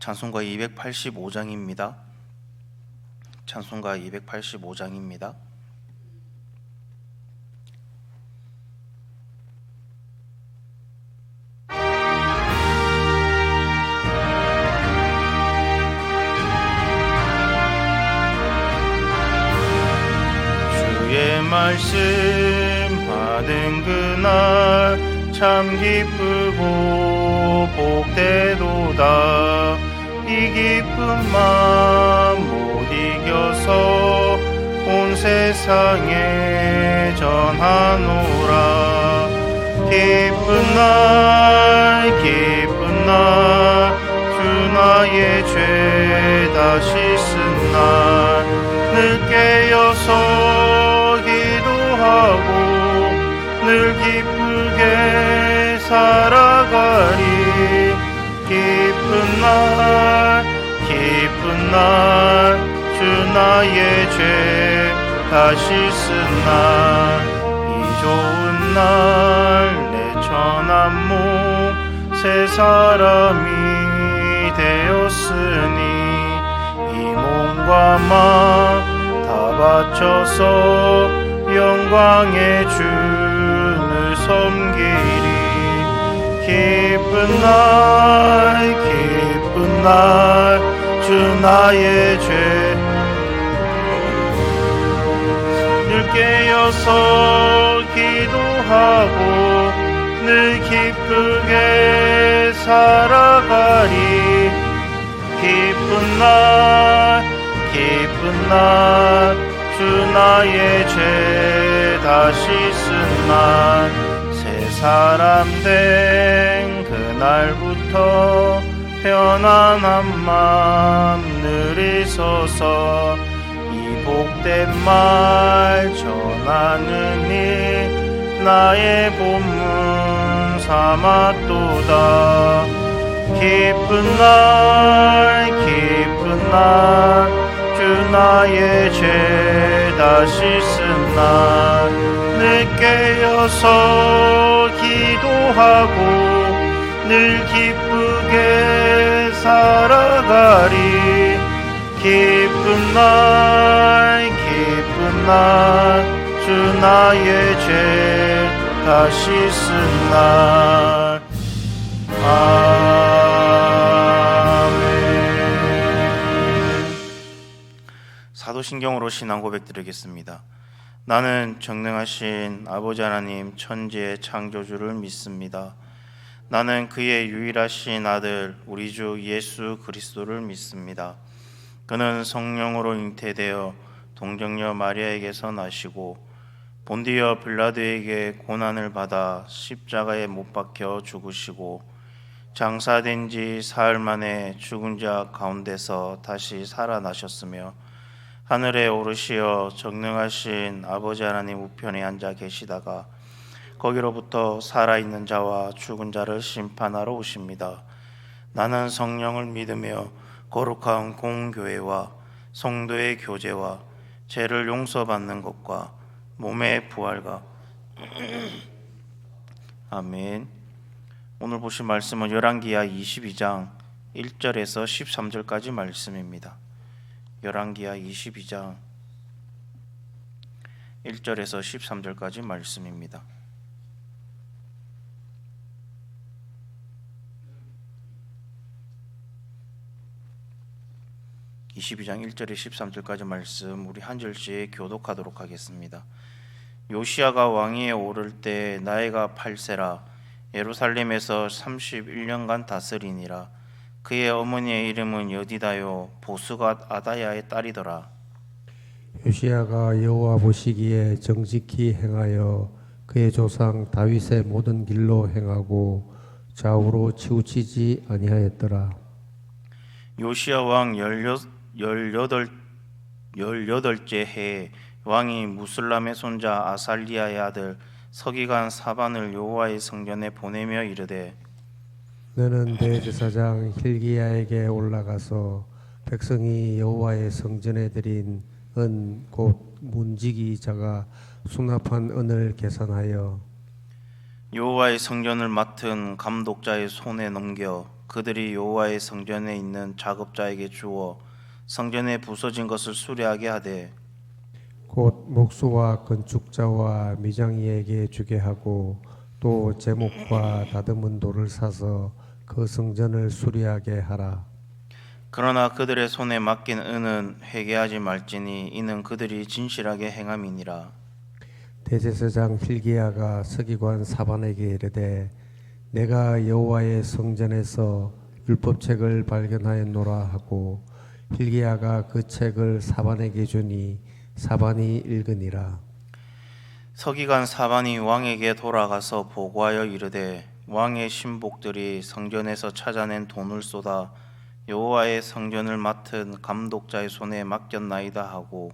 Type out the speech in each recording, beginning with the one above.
찬송가 285장입니다. 찬송가 285장입니다. 주의 말씀 받은 그날 참 기쁘고 복되도다. 이 기쁨만 못 이겨서 온 세상에 전하노라. 기쁜 날 주 나의 죄 다 씻은 날 늘 깨어서 기도하고 늘 기쁘게 살아가리. 기쁜 날 주 나의 죄 다 씻은 날 이 좋은 날 내 천한 몸 새 사람이 되었으니 이 몸과 맘 다 바쳐서 영광의 주를 섬기리. 기쁜 날 주 나의 죄 늘 깨어서 기도하고 늘 기쁘게 살아가리. 기쁜 날 주 나의 죄 다 씻은 날 새 사람 된 그날부터 편안한 맘 늘 있어서 이 복된 말 전하는 일 나의 본문 삼았도다. 기쁜 날 주 나의 죄 다 씻은 날 늘 깨어서 기도하고 늘 기쁘게 살아가리. 기쁜 날 주 나의 죄 다 씻은 날. 사도신경으로 신앙 고백 드리겠습니다. 나는 전능하신 아버지 하나님 천지의 창조주를 믿습니다. 나는 그의 유일하신 아들 우리 주 예수 그리스도를 믿습니다. 그는 성령으로 잉태되어 동정녀 마리아에게서 나시고 본디어 빌라도에게 고난을 받아 십자가에 못 박혀 죽으시고 장사된 지 사흘 만에 죽은 자 가운데서 다시 살아나셨으며 하늘에 오르시어 전능하신 아버지 하나님 우편에 앉아 계시다가 거기로부터 살아있는 자와 죽은 자를 심판하러 오십니다. 나는 성령을 믿으며 거룩한 공교회와 성도의 교제와 죄를 용서받는 것과 몸의 부활과 아멘. 오늘 보실 말씀은 열왕기하 22장 1절에서 13절까지 말씀입니다. 열왕기하 22장 1절에서 13절까지 말씀입니다. (22장 1절에 13절까지) 말씀 우리 한 절씩 교독하도록 하겠습니다. 요시야가 왕위에 오를 때 나이가 8세라 예루살렘에서 31년간 다스리니라. 그의 어머니의 이름은 여디다요 보스갓 아다야의 딸이더라. 요시야가 여호와 보시기에 정직히 행하여 그의 조상 다윗의 모든 길로 행하고 좌우로 치우치지 아니하였더라. 요시야 왕 18째 해에 왕이 무슬람의 손자 아살리아의 아들 서기관 사반을 여호와의 성전에 보내며 이르되 너는 대제사장 hil기야에게 올라가서 백성이 여호와의 성전에 드린 은 곧 문지기 자가 수납한 은을 계산하여 여호와의 성전을 맡은 감독자의 손에 넘겨 그들이 여호와의 성전에 있는 작업자에게 주어 성전에 부서진 것을 수리하게 하되 곧 목수와 건축자와 미장이에게 주게 하고 또 제목과 다듬은 돌을 사서 그 성전을 수리하게 하라. 그러나 그들의 손에 맡긴 은은 회개하지 말지니 이는 그들이 진실하게 행함이니라. 대제사장 hil기야가 서기관 사반에게 이르되 내가 여호와의 성전에서 율법책을 발견하였노라 하고 hil기야가 그 책을 사반에게 주니 사반이 읽으니라. 서기관 사반이 왕에게 돌아가서 보고하여 이르되 왕의 신복들이 성전에서 찾아낸 돈을 쏟아 여호와의 성전을 맡은 감독자의 손에 맡겼나이다 하고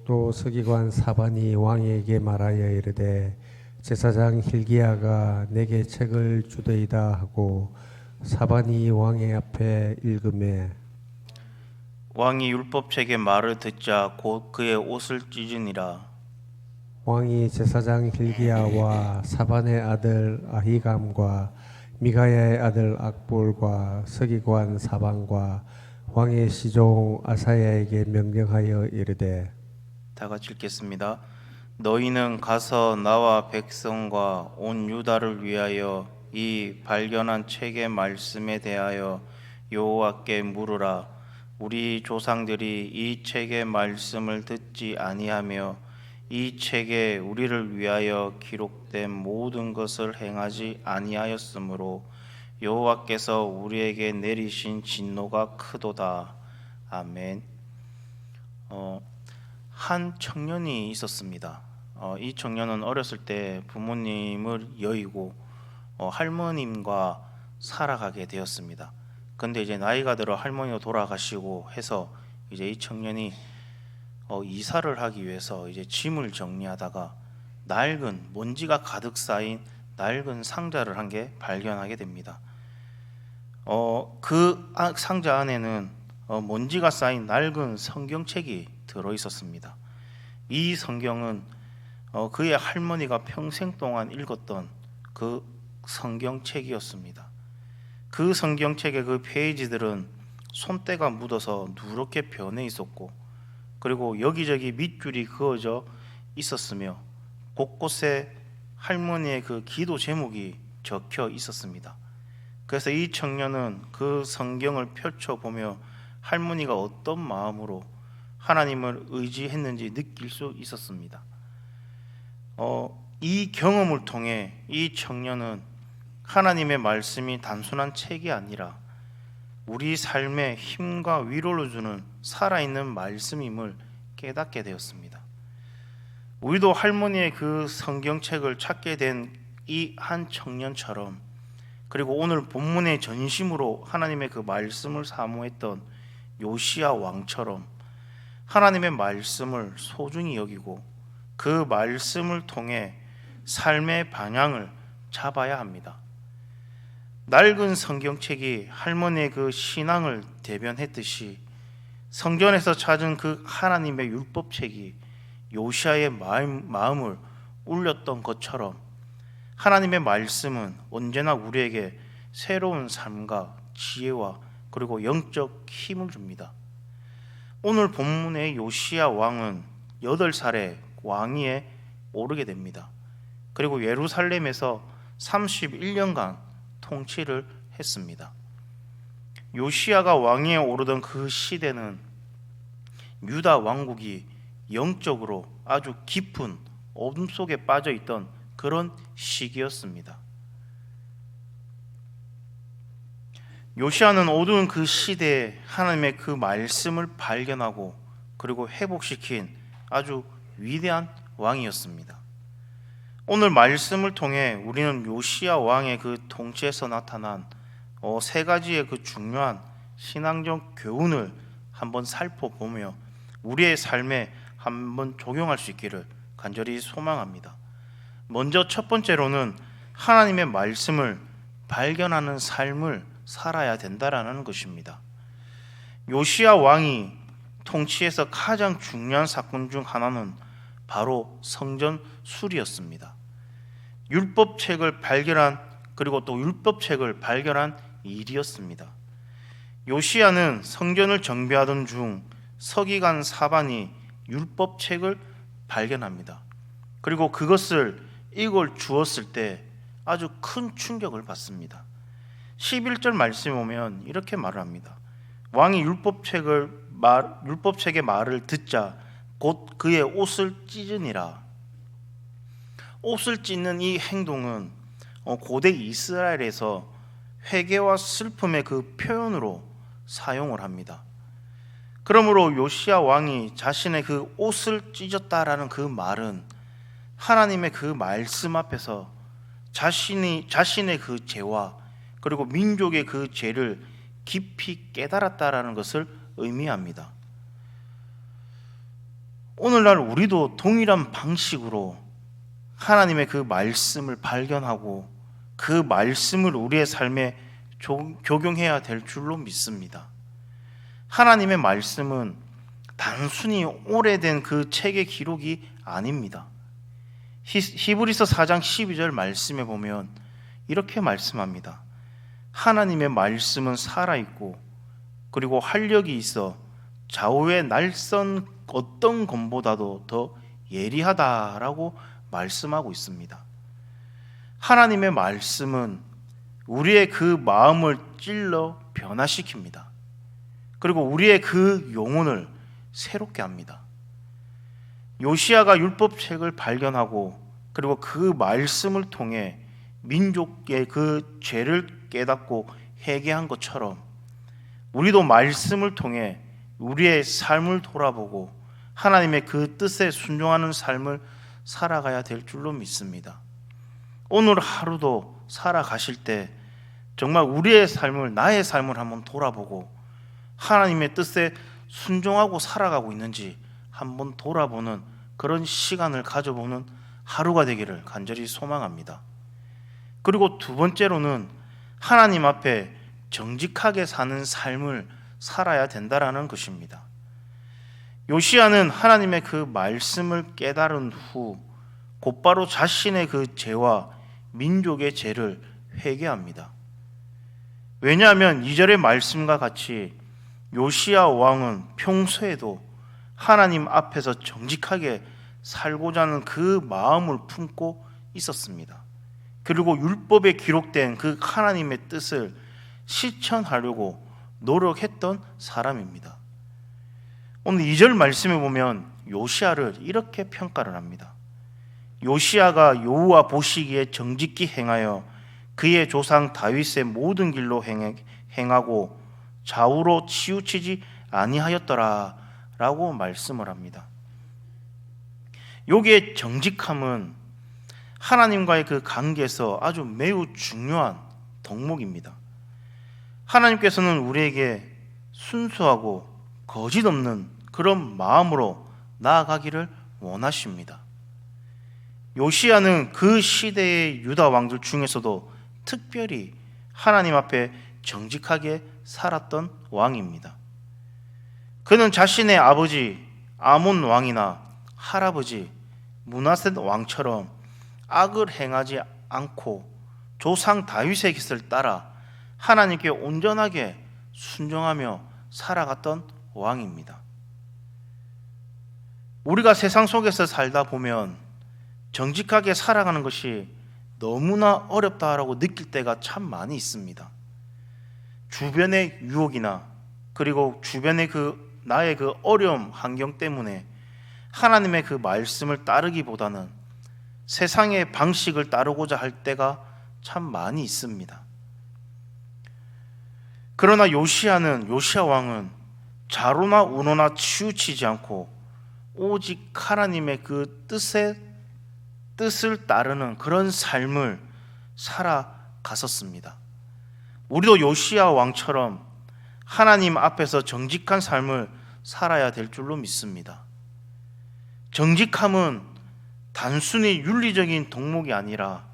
또 서기관 사반이 왕에게 말하여 이르되 제사장 hil기야가 내게 책을 주되이다 하고 사반이 왕의 앞에 읽음에 왕이 율법책의 말을 듣자 곧 그의 옷을 찢으니라. 왕이 제사장 hil기야와 사반의 아들 아히감과 미가야의 아들 악볼과 서기관 사반과 왕의 시종 아사야에게 명령하여 이르되 다 같이 읽겠습니다. 너희는 가서 나와 백성과 온 유다를 위하여 이 발견한 책의 말씀에 대하여 여호와께 물으라. 우리 조상들이 이 책의 말씀을 듣지 아니하며 이 책에 우리를 위하여 기록된 모든 것을 행하지 아니하였으므로 여호와께서 우리에게 내리신 진노가 크도다. 아멘. 한 청년이 있었습니다. 이 청년은 어렸을 때 부모님을 여의고 할머님과 살아가게 되었습니다. 근데 이제 나이가 들어 할머니가 돌아가시고 해서 이제 이 청년이 이사를 하기 위해서 이제 짐을 정리하다가 낡은 먼지가 가득 쌓인 낡은 상자를 한 개 발견하게 됩니다. 그 상자 안에는 먼지가 쌓인 낡은 성경책이 들어 있었습니다. 이 성경은 그의 할머니가 평생 동안 읽었던 그 성경책이었습니다. 그 성경책의 그 페이지들은 손때가 묻어서 누렇게 변해 있었고 그리고 여기저기 밑줄이 그어져 있었으며 곳곳에 할머니의 그 기도 제목이 적혀 있었습니다. 그래서 이 청년은 그 성경을 펼쳐보며 할머니가 어떤 마음으로 하나님을 의지했는지 느낄 수 있었습니다. 이 경험을 통해 이 청년은 하나님의 말씀이 단순한 책이 아니라 우리 삶에 힘과 위로를 주는 살아있는 말씀임을 깨닫게 되었습니다. 우리도 할머니의 그 성경책을 찾게 된 이 한 청년처럼 그리고 오늘 본문의 전심으로 하나님의 그 말씀을 사모했던 요시야 왕처럼 하나님의 말씀을 소중히 여기고 그 말씀을 통해 삶의 방향을 잡아야 합니다. 낡은 성경책이 할머니의 그 신앙을 대변했듯이 성전에서 찾은 그 하나님의 율법책이 요시야의 마음을 울렸던 것처럼 하나님의 말씀은 언제나 우리에게 새로운 삶과 지혜와 그리고 영적 힘을 줍니다. 오늘 본문의 요시야 왕은 8살에 왕위에 오르게 됩니다. 그리고 예루살렘에서 31년간 통치를 했습니다. 요시야가 왕위에 오르던 그 시대는 유다 왕국이 영적으로 아주 깊은 어둠 속에 빠져 있던 그런 시기였습니다. 요시야는 어두운 그 시대에 하나님의 그 말씀을 발견하고 그리고 회복시킨 아주 위대한 왕이었습니다. 오늘 말씀을 통해 우리는 요시야 왕의 그 통치에서 나타난 3가지의 그 중요한 신앙적 교훈을 한번 살펴보며 우리의 삶에 한번 적용할 수 있기를 간절히 소망합니다. 먼저 첫 번째로는 하나님의 말씀을 발견하는 삶을 살아야 된다라는 것입니다. 요시야 왕이 통치에서 가장 중요한 사건 중 하나는 바로 성전 수리였습니다. 율법책을 발견한 그리고 또 율법책을 발견한 일이었습니다. 요시야는 성전을 정비하던 중 서기관 사반이 율법책을 발견합니다. 그리고 그것을 읽어 주었을 때 아주 큰 충격을 받습니다. 11절 말씀에 보면 이렇게 말을 합니다. 왕이 율법책의 말을 듣자 곧 그의 옷을 찢으니라. 옷을 찢는 이 행동은 고대 이스라엘에서 회개와 슬픔의 그 표현으로 사용을 합니다. 그러므로 요시야 왕이 자신의 그 옷을 찢었다라는 그 말은 하나님의 그 말씀 앞에서 자신의 그 죄와 그리고 민족의 그 죄를 깊이 깨달았다라는 것을 의미합니다. 오늘날 우리도 동일한 방식으로 하나님의 그 말씀을 발견하고 그 말씀을 우리의 삶에 적용해야 될 줄로 믿습니다. 하나님의 말씀은 단순히 오래된 그 책의 기록이 아닙니다. 히브리서 4장 12절 말씀에 보면 이렇게 말씀합니다. 하나님의 말씀은 살아있고 그리고 활력이 있어 좌우의 날선 어떤 검보다도 더 예리하다라고 말씀하고 있습니다. 하나님의 말씀은 우리의 그 마음을 찔러 변화시킵니다. 그리고 우리의 그 영혼을 새롭게 합니다. 요시야가 율법책을 발견하고 그리고 그 말씀을 통해 민족의 그 죄를 깨닫고 회개한 것처럼 우리도 말씀을 통해 우리의 삶을 돌아보고 하나님의 그 뜻에 순종하는 삶을 살아가야 될 줄로 믿습니다. 오늘 하루도 살아가실 때 정말 우리의 삶을, 나의 삶을 한번 돌아보고 하나님의 뜻에 순종하고 살아가고 있는지 한번 돌아보는 그런 시간을 가져보는 하루가 되기를 간절히 소망합니다. 그리고 두 번째로는 하나님 앞에 정직하게 사는 삶을 살아야 된다라는 것입니다. 요시야는 하나님의 그 말씀을 깨달은 후 곧바로 자신의 그 죄와 민족의 죄를 회개합니다. 왜냐하면 2절의 말씀과 같이 요시야 왕은 평소에도 하나님 앞에서 정직하게 살고자 하는 그 마음을 품고 있었습니다. 그리고 율법에 기록된 그 하나님의 뜻을 실천하려고 노력했던 사람입니다. 오늘 2절 말씀에 보면 요시야를 이렇게 평가를 합니다. 요시야가 여호와 보시기에 정직히 행하여 그의 조상 다윗의 모든 길로 행하고 좌우로 치우치지 아니하였더라 라고 말씀을 합니다. 여기에 정직함은 하나님과의 그 관계에서 아주 매우 중요한 덕목입니다. 하나님께서는 우리에게 순수하고 거짓 없는 그런 마음으로 나아가기를 원하십니다. 요시야는 그 시대의 유다 왕들 중에서도 특별히 하나님 앞에 정직하게 살았던 왕입니다. 그는 자신의 아버지 아몬 왕이나 할아버지 므낫세 왕처럼 악을 행하지 않고 조상 다윗의 길을 따라 하나님께 온전하게 순종하며 살아갔던 왕입니다. 우리가 세상 속에서 살다 보면 정직하게 살아가는 것이 너무나 어렵다라고 느낄 때가 참 많이 있습니다. 주변의 유혹이나 그리고 주변의 나의 그 어려움 환경 때문에 하나님의 그 말씀을 따르기보다는 세상의 방식을 따르고자 할 때가 참 많이 있습니다. 그러나 요시야 왕은 좌로나 우로나 치우치지 않고 오직 하나님의 그 뜻을 따르는 그런 삶을 살아갔었습니다. 우리도 요시야 왕처럼 하나님 앞에서 정직한 삶을 살아야 될 줄로 믿습니다. 정직함은 단순히 윤리적인 덕목이 아니라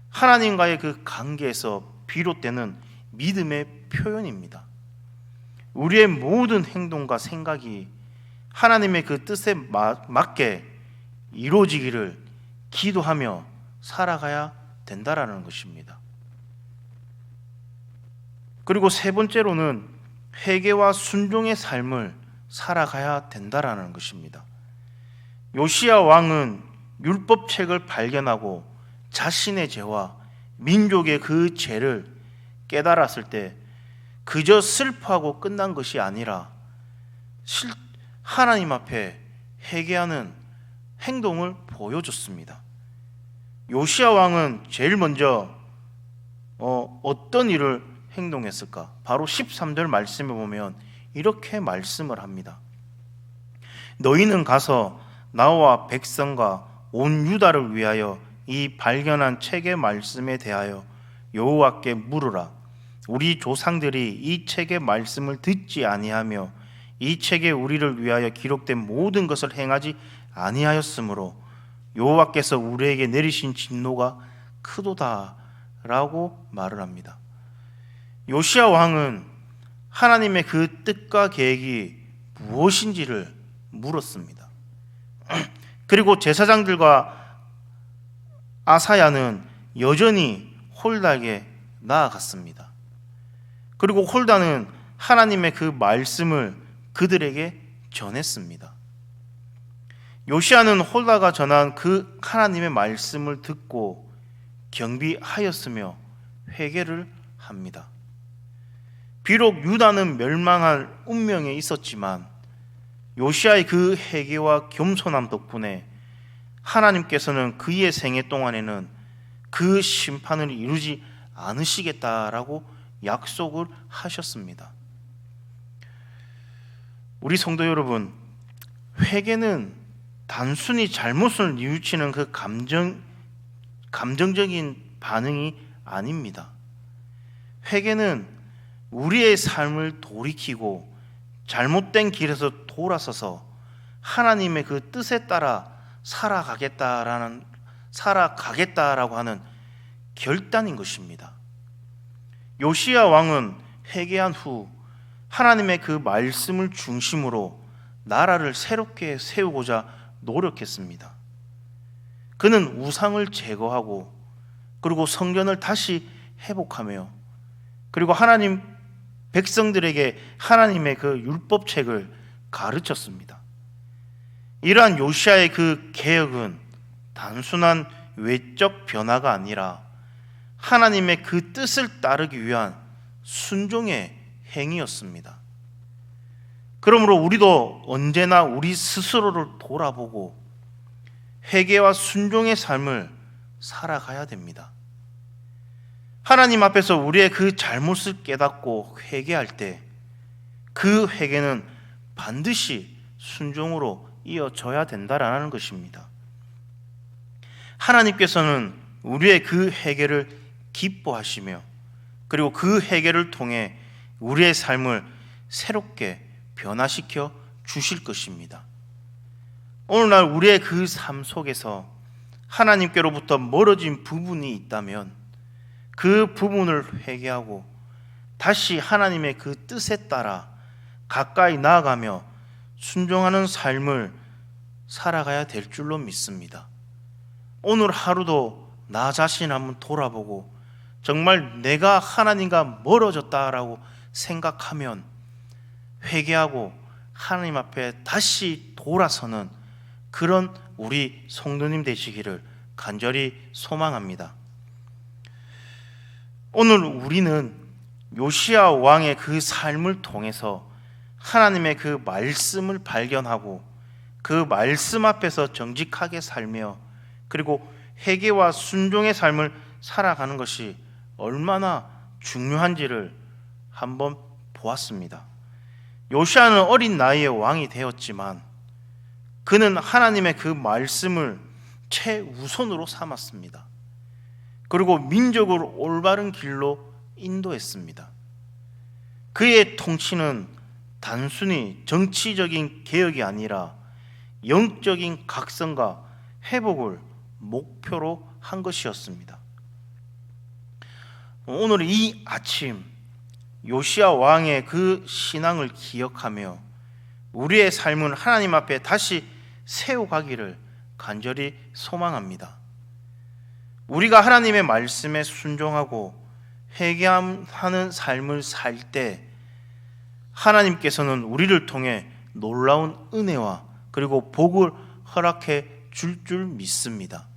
하나님과의 그 관계에서 비롯되는 믿음의 표현입니다. 우리의 모든 행동과 생각이 하나님의 그 뜻에 맞게 이루어지기를 기도하며 살아가야 된다라는 것입니다. 그리고 세 번째로는 회개와 순종의 삶을 살아가야 된다라는 것입니다. 요시야 왕은 율법책을 발견하고 자신의 죄와 민족의 그 죄를 깨달았을 때 그저 슬퍼하고 끝난 것이 아니라 하나님 앞에 회개하는 행동을 보여줬습니다. 요시야 왕은 제일 먼저 어떤 일을 행동했을까? 바로 13절 말씀에 보면 이렇게 말씀을 합니다. 너희는 가서 나와 백성과 온 유다를 위하여 이 발견한 책의 말씀에 대하여 여호와께 물으라. 우리 조상들이 이 책의 말씀을 듣지 아니하며 이 책에 우리를 위하여 기록된 모든 것을 행하지 아니하였으므로 여호와께서 우리에게 내리신 진노가 크도다라고 말을 합니다. 요시야 왕은 하나님의 그 뜻과 계획이 무엇인지를 물었습니다. 그리고 제사장들과 아사야는 여전히 홀다에게 나아갔습니다. 그리고 홀다는 하나님의 그 말씀을 그들에게 전했습니다. 요시야는 홀다가 전한 그 하나님의 말씀을 듣고 경비하였으며 회개를 합니다. 비록 유다는 멸망할 운명에 있었지만 요시야의 그 회개와 겸손함 덕분에 하나님께서는 그의 생애 동안에는 그 심판을 이루지 않으시겠다라고 약속을 하셨습니다. 우리 성도 여러분, 회개는 단순히 잘못을 뉘우치는 그 감정적인 반응이 아닙니다. 회개는 우리의 삶을 돌이키고 잘못된 길에서 돌아서서 하나님의 그 뜻에 따라 살아가겠다라고 하는 결단인 것입니다. 요시야 왕은 회개한 후 하나님의 그 말씀을 중심으로 나라를 새롭게 세우고자 노력했습니다. 그는 우상을 제거하고 그리고 성전을 다시 회복하며 그리고 하나님 백성들에게 하나님의 그 율법책을 가르쳤습니다. 이러한 요시야의 그 개혁은 단순한 외적 변화가 아니라 하나님의 그 뜻을 따르기 위한 순종의 행위였습니다. 그러므로 우리도 언제나 우리 스스로를 돌아보고 회개와 순종의 삶을 살아가야 됩니다. 하나님 앞에서 우리의 그 잘못을 깨닫고 회개할 때 그 회개는 반드시 순종으로 이어져야 된다라는 것입니다. 하나님께서는 우리의 그 회개를 기뻐하시며 그리고 그 회개를 통해 우리의 삶을 새롭게 변화시켜 주실 것입니다. 오늘날 우리의 그 삶 속에서 하나님께로부터 멀어진 부분이 있다면 그 부분을 회개하고 다시 하나님의 그 뜻에 따라 가까이 나아가며 순종하는 삶을 살아가야 될 줄로 믿습니다. 오늘 하루도 나 자신 한번 돌아보고 정말 내가 하나님과 멀어졌다라고 생각하면 회개하고 하나님 앞에 다시 돌아서는 그런 우리 성도님 되시기를 간절히 소망합니다. 오늘 우리는 요시야 왕의 그 삶을 통해서 하나님의 그 말씀을 발견하고 그 말씀 앞에서 정직하게 살며 그리고 회개와 순종의 삶을 살아가는 것이 얼마나 중요한지를 한번 보았습니다. 요시야는 어린 나이에 왕이 되었지만 그는 하나님의 그 말씀을 최우선으로 삼았습니다. 그리고 민족을 올바른 길로 인도했습니다. 그의 통치는 단순히 정치적인 개혁이 아니라 영적인 각성과 회복을 목표로 한 것이었습니다. 오늘 이 아침 요시야 왕의 그 신앙을 기억하며 우리의 삶은 하나님 앞에 다시 세워가기를 간절히 소망합니다. 우리가 하나님의 말씀에 순종하고 회개하는 삶을 살 때 하나님께서는 우리를 통해 놀라운 은혜와 그리고 복을 허락해 줄 믿습니다.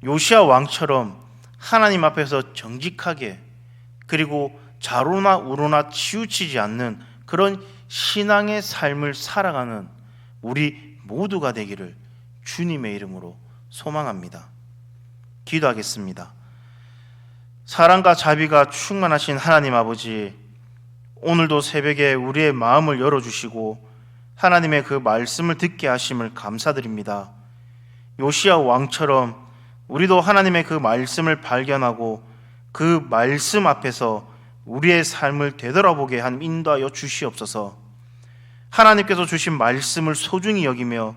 요시야 왕처럼 하나님 앞에서 정직하게 그리고 좌로나 우로나 치우치지 않는 그런 신앙의 삶을 살아가는 우리 모두가 되기를 주님의 이름으로 소망합니다. 기도하겠습니다. 사랑과 자비가 충만하신 하나님 아버지, 오늘도 새벽에 우리의 마음을 열어주시고 하나님의 그 말씀을 듣게 하심을 감사드립니다. 요시야 왕처럼 우리도 하나님의 그 말씀을 발견하고 그 말씀 앞에서 우리의 삶을 되돌아보게 하는 인도하여 주시옵소서. 하나님께서 주신 말씀을 소중히 여기며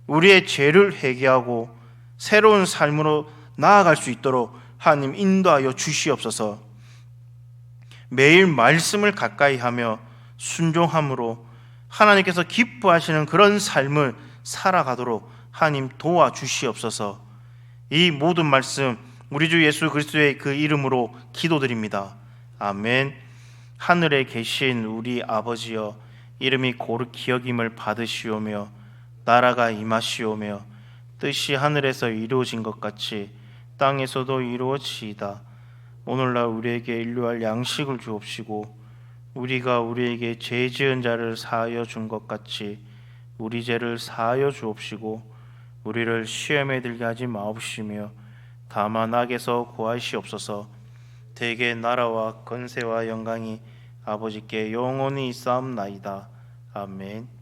우리의 죄를 회개하고 새로운 삶으로 나아갈 수 있도록 하나님 인도하여 주시옵소서. 매일 말씀을 가까이 하며 순종함으로 하나님께서 기뻐하시는 그런 삶을 살아가도록 하나님 도와주시옵소서. 이 모든 말씀 우리 주 예수 그리스도의 그 이름으로 기도드립니다. 아멘. 하늘에 계신 우리 아버지여, 이름이 거룩히 여김을 받으시오며 나라가 임하시오며 뜻이 하늘에서 이루어진 것 같이 땅에서도 이루어지이다. 오늘날 우리에게 일용할 양식을 주옵시고 우리가 우리에게 죄 지은 자를 사하여 준 것 같이 우리 죄를 사하여 주옵시고 우리를 시험에 들게 하지 마옵시며 다만 악에서 구하시옵소서. 대개 나라와 권세와 영광이 아버지께 영원히 있사옵나이다. 아멘.